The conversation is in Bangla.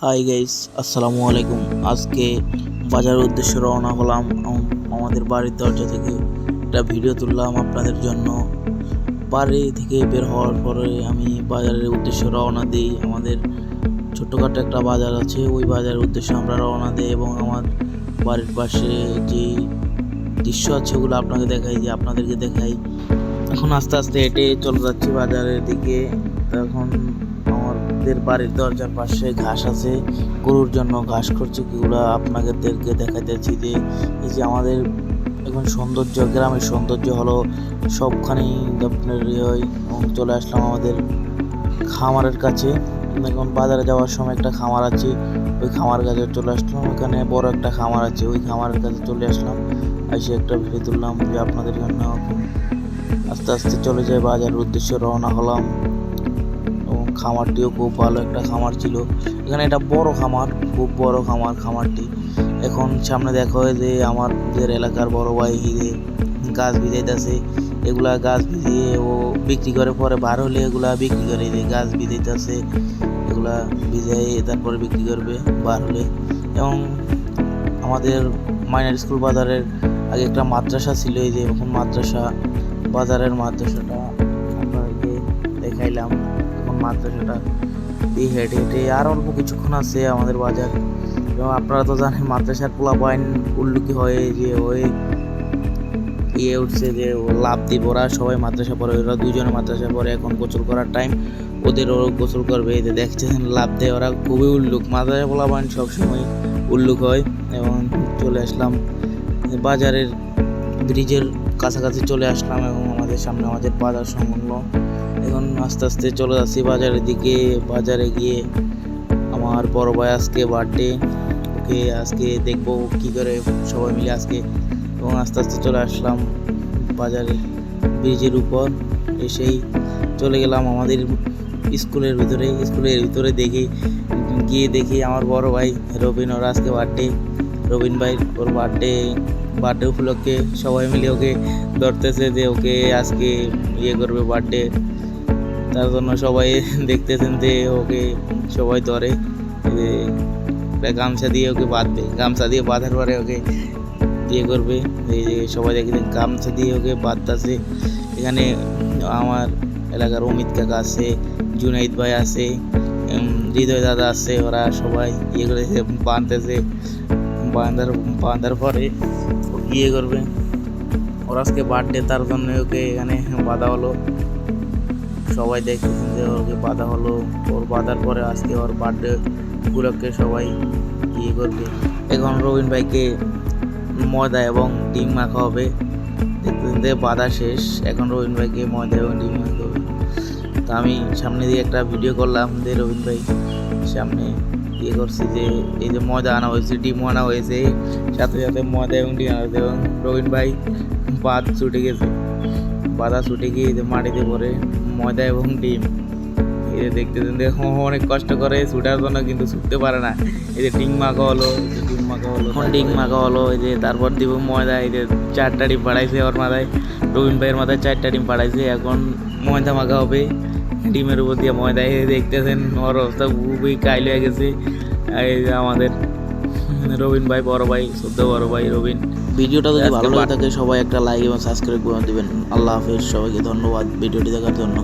হাই গাইস, আসসালামু আলাইকুম। আজকে বাজারের উদ্দেশ্যে রওনা হলাম। আমাদের বাড়ির দরজা থেকে একটা ভিডিও তুললাম আপনাদের জন্য। বাড়ি থেকে বের হওয়ার পরে আমি বাজারের উদ্দেশ্যে রওনা দিই। আমাদের ছোট্টখাটো একটা বাজার আছে, ওই বাজারের উদ্দেশ্যে আমরা রওনা দিই এবং আমার বাড়ির পাশে যে দৃশ্য আছে ওগুলো আপনাদেরকে দেখাই। এখন আস্তে আস্তে হেঁটে চলে যাচ্ছি বাজারের দিকে। এখন আমাদের বাড়ির দরজার পাশে ঘাস আছে, গরুর জন্য ঘাস করছে কিগুলো আপনাদেরকে দেখাইতেছি। যে এই যে আমাদের এখন সৌন্দর্য, গ্রামের সৌন্দর্য হলো সবখানেই আপনার হয়। এবং চলে আসলাম আমাদের খামারের কাছে। এখন বাজারে যাওয়ার সময় একটা খামার আছে, ওই খামার কাছে চলে আসলাম। ওখানে বড় একটা খামার আছে, ওই খামারের কাছে চলে আসলাম। এসে একটা ভিডিও তুললাম যে আপনাদের জন্য। আস্তে আস্তে চলে যায় বাজারের উদ্দেশ্যে রওনা হলাম। এবং খামারটিও খুব ভালো একটা খামার ছিল। এখানে একটা বড় খামার, খুব বড় খামারটি। এখন সামনে দেখা হয় যে আমাদের এলাকার বড় ভাই গাছ ভিজাইতেছে। এগুলা গাছ ভিজিয়ে ও বিক্রি করে, পরে বার হলে এগুলা বিক্রি করে। যে গাছ ভিজাইতেছে, এগুলা ভিজাই তারপরে বিক্রি করবে বার হলে। এবং আমাদের মাইনার স্কুল বাজারের আগে একটা মাদ্রাসা ছিল, এই যে এখন বাজারের মাদ্রাসাটা আপনাদেরকে দেখাইলাম। এখন মাদ্রাসাটা এই হেঁটে হেঁটে আর অল্প কিছুক্ষণ আছে আমাদের বাজার। এবং আপনারা তো জানেন মাদ্রাসার পোলাপাইন উল্লুকি হয়ে যে ওই উঠছে যে লাভ দিব। ওরা সবাই মাদ্রাসা পড়ে, ওরা দুজনে মাদ্রাসা পড়ে। এখন গোসল করার টাইম, ওদেরও গোসল করবে। এই যে দেখছেন লাভ দেয়, ওরা খুবই উল্লুক। মাদ্রাসা পোলাপাইন সবসময় উল্লুক হয়। এবং চলে আসলাম বাজারের ব্রিজের কাছাকাছি চলে আসলাম। এবং আমাদের সামনে আমাদের বাজার সংলগ্ন। এখন আস্তে আস্তে চলে যাচ্ছি বাজারের দিকে। বাজারে গিয়ে আমার বড় ভাই আজকে বার্থডে, ওকে আজকে দেখবো কি করে সবাই মিলে আজকে। এবং আস্তে আস্তে চলে আসলাম বাজারে ব্রিজের উপর। এসেই চলে গেলাম আমাদের স্কুলের ভিতরে দেখি আমার বড় ভাই রবিন, ওর আজকে বার্থডে। রবিন ভাই ওর বার্থডে উপলক্ষে সবাই মিলে ওকে ধরতেছে যে ওকে আজকে করবে বার্থডে। তার জন্য সবাই দেখতেছেন যে ওকে সবাই ধরে যে গামছা দিয়ে ওকে বাঁধবে। গামছা দিয়ে বাঁধার পরে ওকে করবে। এই যে সবাই দেখেছেন গামছা দিয়ে ওকে বাঁধতেছে। এখানে আমার এলাকার অমিত কাকা আছে, জুনাইদ ভাই আছে, হৃদয় দাদা আছে। ওরা সবাই করেছে, বাঁধতেছে। বাঁধার পরে করবে। ওর আজকে বার্থডে, তার জন্য ওকে এখানে বাঁধা হলো। সবাই দেখতেছেন যে ওকে বাঁধা হলো। ওর বাঁধার পরে আজকে ওর বার্থডে উপলক্ষে সবাই করবে। এখন রবিন ভাইকে ময়দা এবং ডিম মাখা হবে। দেখতেছেন যে বাঁধা শেষ, এখন রবিন ভাইকে ময়দা এবং ডিম মাখা হবে। তা আমি সামনে দিয়ে একটা ভিডিও করলাম যে রবিন ভাই সামনে করছি যে এই যে ময়দা আনা হয়েছে, ডিম আনা হয়েছে, সাথে সাথে ময়দা এবং ডিম আনা হয়েছে। এবং রবিন ভাই বাঁধা ছুটে গিয়ে যে মাটিতে পড়ে ময়দা এবং ডিম। এই যে দেখতেছেন যে অনেক কষ্ট করে ছুটার জন্য, কিন্তু ছুটতে পারে না। এই যে ডিম মাখা হলো। এই যে তারপর দিব ময়দা। এই যে 4টা ডিম পাড়াইছে ওর মাথায়, রবিন ভাইয়ের মাথায় 4টা ডিম পাড়াইছে। এখন ময়দা মাখা হবে ডিমের উপর দিয়ে ময়দা। দেখতেছেন ওর অবস্থা খুবই কাইল হয়ে গেছে। এই যে আমাদের রবিন ভাই, বড় ভাই, বড় ভাই রবিন। ভিডিওটা যদি ভালো লাগে থাকে সবাই একটা লাইক এবং সাবস্ক্রাইব করে দিবেন। আল্লাহ হাফেজ, সবাইকে ধন্যবাদ ভিডিওটি দেখার জন্য।